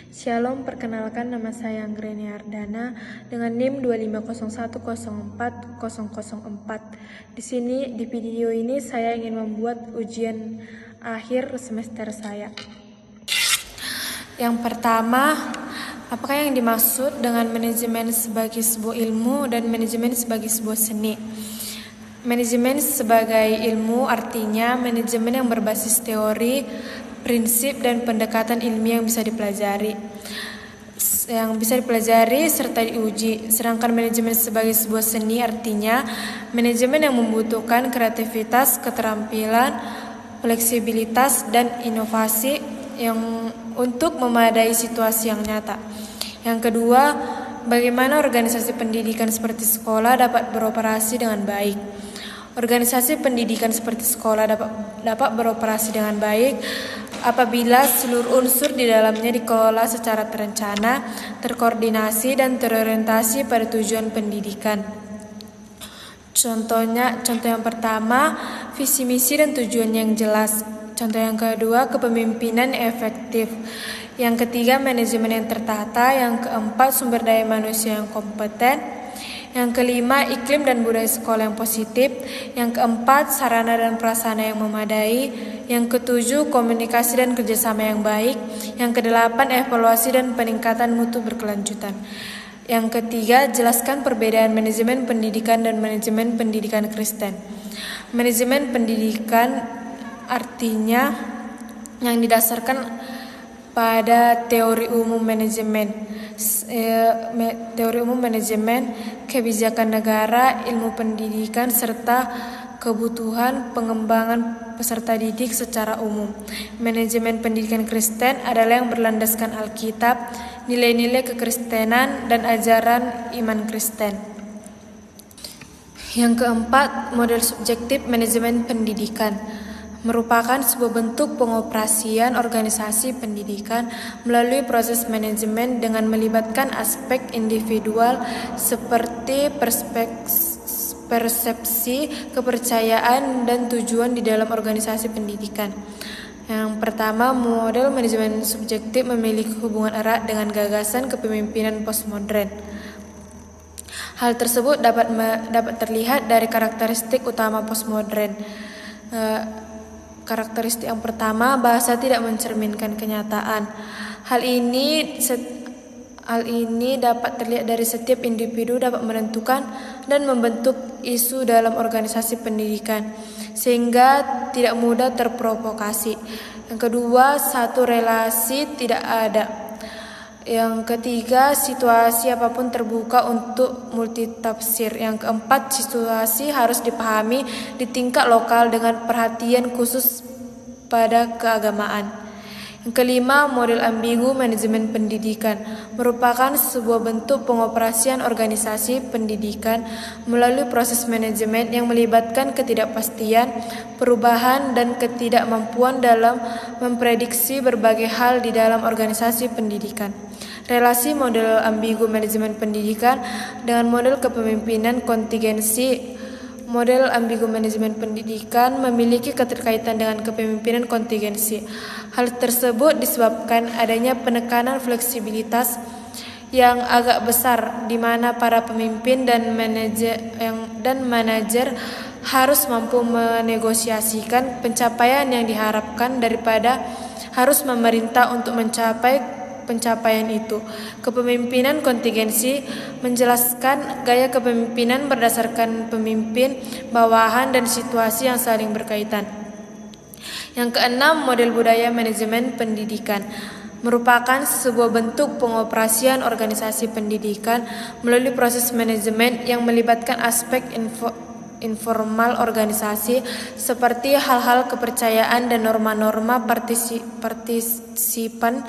Shalom, perkenalkan nama saya Anggreni Ardana dengan NIM 2510404. Di sini di video ini saya ingin membuat ujian akhir semester saya. Yang pertama, apakah yang dimaksud dengan manajemen sebagai sebuah ilmu dan manajemen sebagai sebuah seni? Manajemen sebagai ilmu artinya manajemen yang berbasis teori, prinsip, dan pendekatan ilmiah yang bisa dipelajari serta diuji. Sedangkan manajemen sebagai sebuah seni artinya manajemen yang membutuhkan kreativitas, keterampilan, fleksibilitas, dan inovasi yang untuk memadai situasi yang nyata. Yang kedua, bagaimana organisasi pendidikan seperti sekolah dapat beroperasi dengan baik? Organisasi pendidikan seperti sekolah dapat beroperasi dengan baik apabila seluruh unsur di dalamnya dikelola secara terencana, terkoordinasi, dan terorientasi pada tujuan pendidikan. Contoh yang pertama, visi misi dan tujuan yang jelas. Contoh yang kedua, kepemimpinan yang efektif. Yang ketiga, manajemen yang tertata. Yang keempat, sumber daya manusia yang kompeten. Yang kelima, iklim dan budaya sekolah yang positif. Yang keempat, sarana dan prasarana yang memadai. Yang ketujuh, komunikasi dan kerjasama yang baik. Yang kedelapan, evaluasi dan peningkatan mutu berkelanjutan. Yang ketiga, jelaskan perbedaan manajemen pendidikan dan manajemen pendidikan Kristen. Manajemen pendidikan artinya yang didasarkan pada teori umum manajemen, kebijakan negara, ilmu pendidikan, serta kebutuhan pengembangan peserta didik secara umum. Manajemen pendidikan Kristen adalah yang berlandaskan Alkitab, nilai-nilai kekristenan, dan ajaran iman Kristen. Yang keempat, model subjektif manajemen pendidikan merupakan sebuah bentuk pengoperasian organisasi pendidikan melalui proses manajemen dengan melibatkan aspek individual seperti persepsi, kepercayaan, dan tujuan di dalam organisasi pendidikan. Yang pertama, model manajemen subjektif memiliki hubungan erat dengan gagasan kepemimpinan postmodern. Hal tersebut dapat terlihat dari karakteristik utama postmodern. Karakteristik yang pertama, bahasa tidak mencerminkan kenyataan. Hal ini dapat terlihat dari setiap individu dapat menentukan dan membentuk isu dalam organisasi pendidikan, sehingga tidak mudah terprovokasi. Yang kedua, satu relasi tidak ada. Yang ketiga, situasi apapun terbuka untuk multitafsir. Yang keempat, situasi harus dipahami di tingkat lokal dengan perhatian khusus pada keagamaan. Yang kelima, model ambigu manajemen pendidikan merupakan sebuah bentuk pengoperasian organisasi pendidikan melalui proses manajemen yang melibatkan ketidakpastian, perubahan, dan ketidakmampuan dalam memprediksi berbagai hal di dalam organisasi pendidikan. Relasi model ambigu manajemen pendidikan dengan model kepemimpinan kontingensi. Model ambigu manajemen pendidikan memiliki keterkaitan dengan kepemimpinan kontingensi. Hal tersebut disebabkan adanya penekanan fleksibilitas yang agak besar di mana para pemimpin dan manajer harus mampu menegosiasikan pencapaian yang diharapkan daripada harus memerintah untuk mencapai pencapaian itu. Kepemimpinan kontingensi menjelaskan gaya kepemimpinan berdasarkan pemimpin, bawahan, dan situasi yang saling berkaitan. Yang keenam, model budaya manajemen pendidikan merupakan sebuah bentuk pengoperasian organisasi pendidikan melalui proses manajemen yang melibatkan aspek informal organisasi seperti hal-hal kepercayaan dan norma-norma partisipan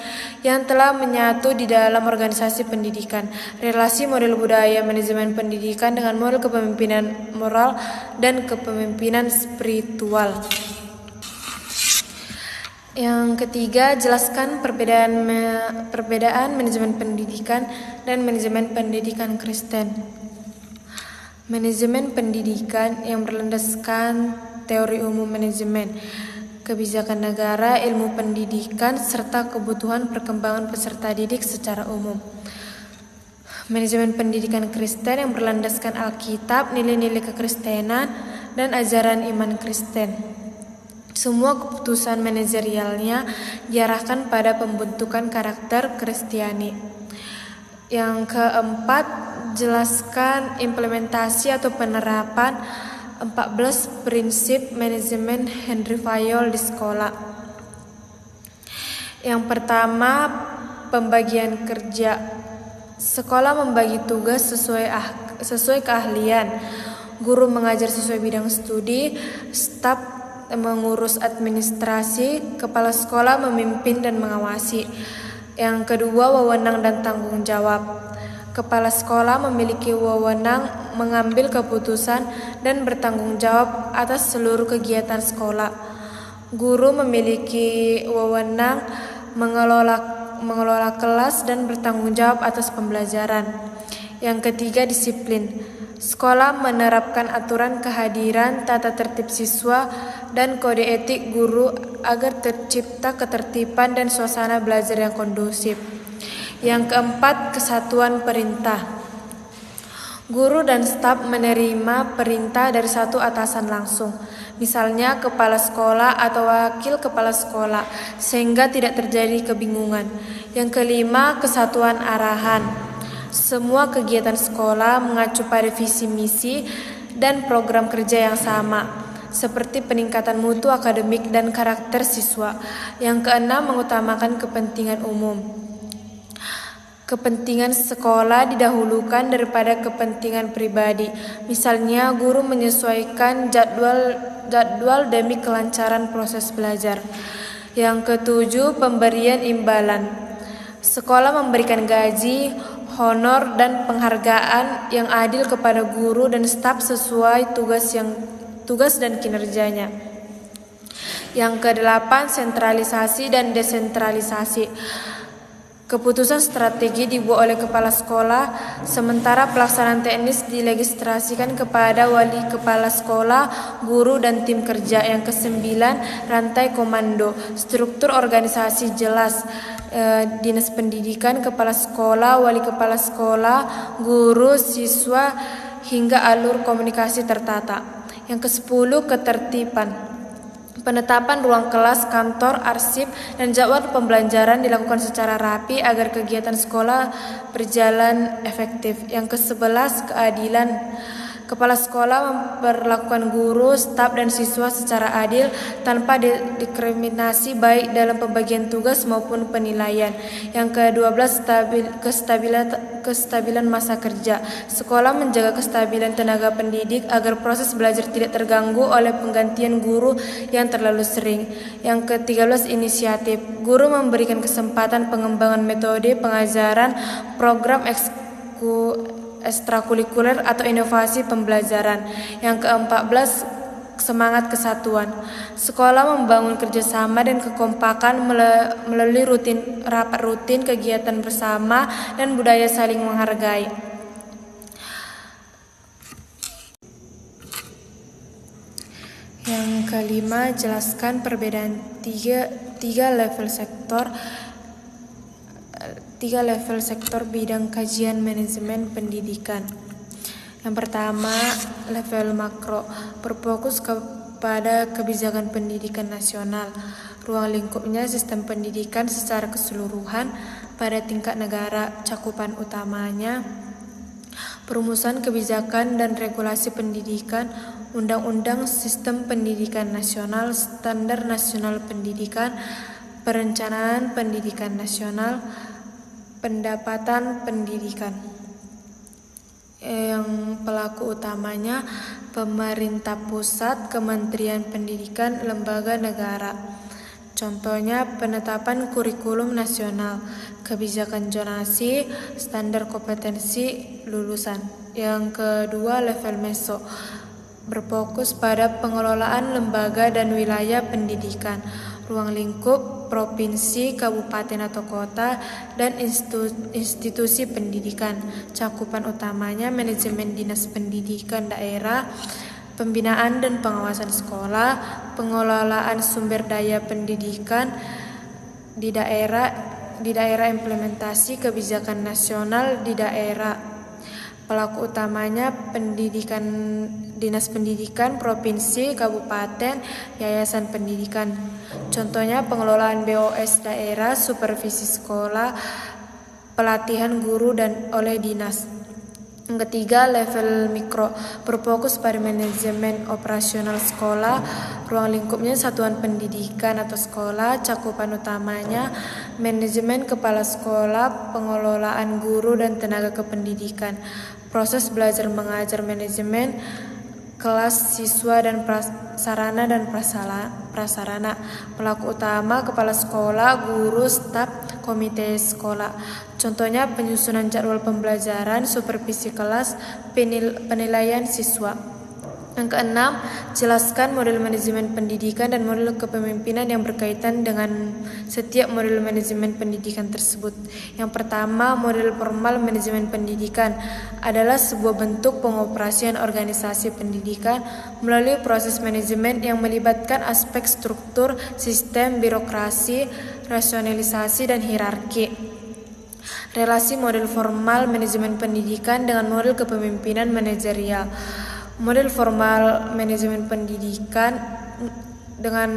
yang telah menyatu di dalam organisasi pendidikan. Relasi model budaya manajemen pendidikan dengan model kepemimpinan moral dan kepemimpinan spiritual. Yang ketiga, jelaskan perbedaan manajemen pendidikan dan manajemen pendidikan Kristen. Manajemen pendidikan yang berlandaskan teori umum manajemen, kebijakan negara, ilmu pendidikan, serta kebutuhan perkembangan peserta didik secara umum. Manajemen pendidikan Kristen yang berlandaskan Alkitab, nilai-nilai kekristenan, dan ajaran iman Kristen. Semua keputusan manajerialnya diarahkan pada pembentukan karakter Kristiani. Yang keempat, jelaskan implementasi atau penerapan 14 prinsip manajemen Henry Fayol di sekolah. Yang pertama, pembagian kerja. Sekolah membagi tugas sesuai keahlian. Guru mengajar sesuai bidang studi, staf mengurus administrasi, kepala sekolah memimpin dan mengawasi. Yang kedua, wewenang dan tanggung jawab. Kepala sekolah memiliki wewenang mengambil keputusan dan bertanggung jawab atas seluruh kegiatan sekolah. Guru memiliki wewenang mengelola kelas dan bertanggung jawab atas pembelajaran. Yang ketiga, disiplin. Sekolah menerapkan aturan kehadiran, tata tertib siswa, dan kode etik guru agar tercipta ketertiban dan suasana belajar yang kondusif. Yang keempat, kesatuan perintah. Guru dan staf menerima perintah dari satu atasan langsung, misalnya kepala sekolah atau wakil kepala sekolah, sehingga tidak terjadi kebingungan. Yang kelima, kesatuan arahan. Semua kegiatan sekolah mengacu pada visi misi dan program kerja yang sama, seperti peningkatan mutu akademik dan karakter siswa. Yang keenam, mengutamakan kepentingan umum. Kepentingan sekolah didahulukan daripada kepentingan pribadi. Misalnya, guru menyesuaikan jadwal demi kelancaran proses belajar. Yang ketujuh, pemberian imbalan. Sekolah memberikan gaji, honor, dan penghargaan yang adil kepada guru dan staf sesuai tugas dan kinerjanya. Yang kedelapan, sentralisasi dan desentralisasi. Keputusan strategi dibuat oleh kepala sekolah, sementara pelaksanaan teknis dilegislasikan kepada wali kepala sekolah, guru, dan tim kerja. Yang kesembilan, rantai komando. Struktur organisasi jelas. Dinas pendidikan, kepala sekolah, wali kepala sekolah, guru, siswa, hingga alur komunikasi tertata. Yang ke-10, ketertiban. Penetapan ruang kelas, kantor, arsip, dan jadwal pembelajaran dilakukan secara rapi agar kegiatan sekolah berjalan efektif. Yang ke-11, keadilan. Kepala sekolah memperlakukan guru, staf, dan siswa secara adil tanpa diskriminasi baik dalam pembagian tugas maupun penilaian. Yang ke-12, kestabilan masa kerja. Sekolah menjaga kestabilan tenaga pendidik agar proses belajar tidak terganggu oleh penggantian guru yang terlalu sering. Yang ke-13, inisiatif. Guru memberikan kesempatan pengembangan metode pengajaran, program ekstrakurikuler atau inovasi pembelajaran. Yang ke-14, semangat kesatuan. Sekolah membangun kerjasama dan kekompakan melalui rapat rutin, kegiatan bersama, dan budaya saling menghargai. Yang kelima, jelaskan perbedaan tiga level sektor bidang kajian manajemen pendidikan. Yang pertama, level makro, berfokus kepada kebijakan pendidikan nasional. Ruang lingkupnya sistem pendidikan secara keseluruhan pada tingkat negara. Cakupan utamanya perumusan kebijakan dan regulasi pendidikan, undang-undang sistem pendidikan nasional, standar nasional pendidikan, perencanaan pendidikan nasional, pendapatan pendidikan. Yang pelaku utamanya pemerintah pusat, Kementerian Pendidikan, lembaga negara. Contohnya penetapan kurikulum nasional, kebijakan zonasi, standar kompetensi lulusan. Yang kedua, level meso, berfokus pada pengelolaan lembaga dan wilayah pendidikan, ruang lingkup provinsi, kabupaten atau kota, dan institusi pendidikan. Cakupan utamanya manajemen dinas pendidikan daerah, pembinaan dan pengawasan sekolah, pengelolaan sumber daya pendidikan di daerah implementasi kebijakan nasional di daerah. Pelaku utamanya dinas pendidikan, provinsi, kabupaten, yayasan pendidikan. Contohnya pengelolaan BOS daerah, supervisi sekolah, pelatihan guru dan oleh dinas. Yang ketiga, level mikro, berfokus pada manajemen operasional sekolah, ruang lingkupnya satuan pendidikan atau sekolah, cakupan utamanya manajemen kepala sekolah, pengelolaan guru dan tenaga kependidikan, proses belajar mengajar, manajemen kelas, siswa dan sarana dan prasarana. Pelaku utama kepala sekolah, guru, staf, komite sekolah. Contohnya penyusunan jadwal pembelajaran, supervisi kelas, penilaian siswa. Yang keenam, jelaskan model manajemen pendidikan dan model kepemimpinan yang berkaitan dengan setiap model manajemen pendidikan tersebut. Yang pertama, model formal manajemen pendidikan adalah sebuah bentuk pengoperasian organisasi pendidikan melalui proses manajemen yang melibatkan aspek struktur, sistem, birokrasi, rasionalisasi, dan hierarki. Relasi model formal manajemen pendidikan dengan model kepemimpinan manajerial. Model formal manajemen pendidikan dengan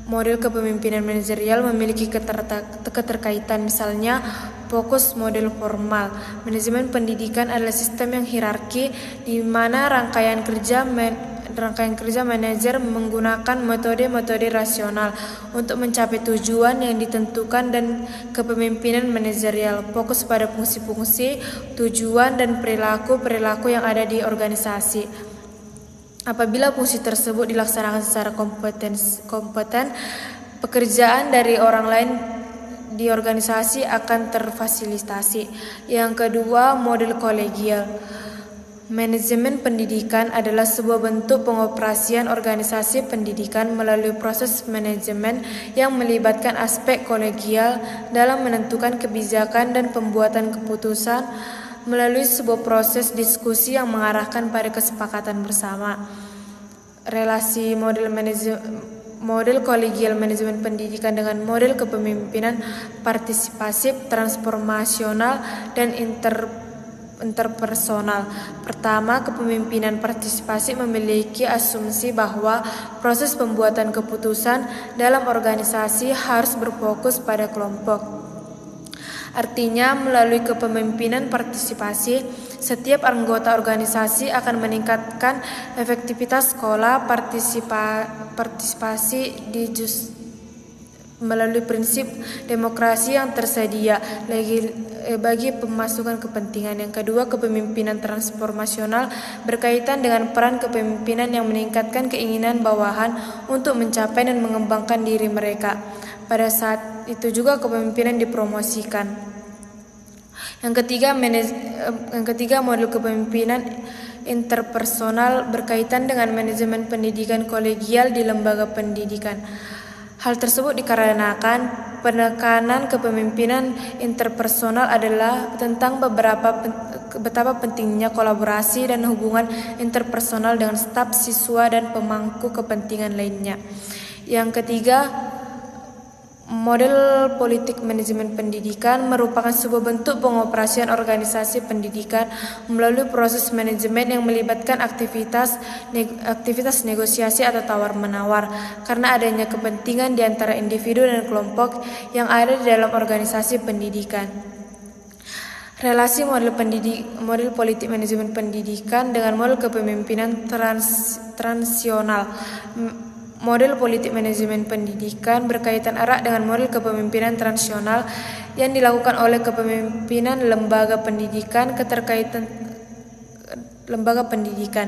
model kepemimpinan manajerial memiliki keterkaitan. Misalnya, fokus model formal manajemen pendidikan adalah sistem yang hierarki di mana rangkaian kerja manajer menggunakan metode-metode rasional untuk mencapai tujuan yang ditentukan, dan kepemimpinan manajerial fokus pada fungsi-fungsi, tujuan, dan perilaku yang ada di organisasi. Apabila fungsi tersebut dilaksanakan secara kompeten, pekerjaan dari orang lain di organisasi akan terfasilitasi. Yang kedua, model kolegial. Manajemen pendidikan adalah sebuah bentuk pengoperasian organisasi pendidikan melalui proses manajemen yang melibatkan aspek kolegial dalam menentukan kebijakan dan pembuatan keputusan melalui sebuah proses diskusi yang mengarahkan pada kesepakatan bersama. Relasi model kolegial manajemen pendidikan dengan model kepemimpinan partisipasif, transformasional, dan interpersonal. Pertama, kepemimpinan partisipasi memiliki asumsi bahwa proses pembuatan keputusan dalam organisasi harus berfokus pada kelompok. Artinya, melalui kepemimpinan partisipasi, setiap anggota organisasi akan meningkatkan efektivitas sekolah. Partisipasi melalui prinsip demokrasi yang tersedia bagi pemasukan kepentingan. Yang kedua, kepemimpinan transformasional berkaitan dengan peran kepemimpinan yang meningkatkan keinginan bawahan untuk mencapai dan mengembangkan diri mereka. Pada saat itu juga kepemimpinan dipromosikan. Yang ketiga, model kepemimpinan interpersonal berkaitan dengan manajemen pendidikan kolegial di lembaga pendidikan. Hal tersebut dikarenakan penekanan kepemimpinan interpersonal adalah tentang betapa pentingnya kolaborasi dan hubungan interpersonal dengan staf, siswa, dan pemangku kepentingan lainnya. Yang ketiga, model politik manajemen pendidikan merupakan sebuah bentuk pengoperasian organisasi pendidikan melalui proses manajemen yang melibatkan aktivitas negosiasi atau tawar-menawar karena adanya kepentingan di antara individu dan kelompok yang ada di dalam organisasi pendidikan. Relasi model politik manajemen pendidikan dengan model kepemimpinan transisional. Model politik manajemen pendidikan berkaitan erat dengan model kepemimpinan transisional yang dilakukan oleh kepemimpinan lembaga pendidikan.